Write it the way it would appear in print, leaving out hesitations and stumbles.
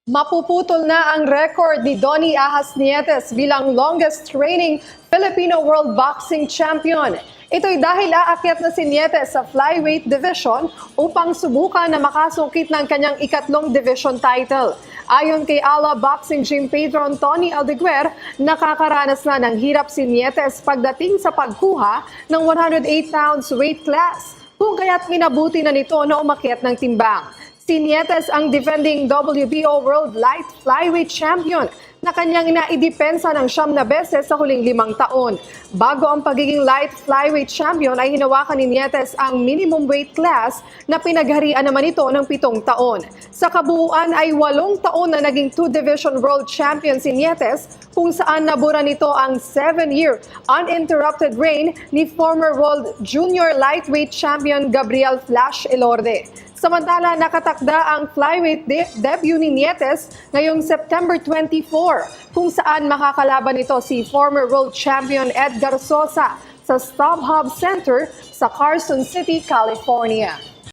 Mapuputol na ang record ni Donnie Ahas Nietes bilang longest reigning Filipino World Boxing Champion. Ito'y dahil aakyat na si Nietes sa flyweight division upang subukan na makasungkit ng kanyang ikatlong division title. Ayon kay Ala Boxing Gym patron Tony Aldeguer, nakakaranas na ng hirap si Nietes pagdating sa pagkuha ng 108 pounds weight class, kung kaya't minabuti na nito na umakyat ng timbang. Si Nietes ang defending WBO World Light Flyweight Champion na kanyang naidepensa ng 9 na beses sa huling 5 taon. Bago ang pagiging Light Flyweight Champion ay hinawakan ni Nietes ang minimum weight class na pinagharian naman ito ng 7 taon. Sa kabuuan ay 8 taon na naging 2-division World Champion si Nietes, kung saan nabura nito ang 7-year uninterrupted reign ni former World Junior Lightweight Champion Gabriel Flash Elorde. Samantala, nakatakda ang flyweight debut ni Nietes ngayong September 24, kung saan makakalaban ito si former world champion Edgar Sosa sa StubHub Center sa Carson City, California.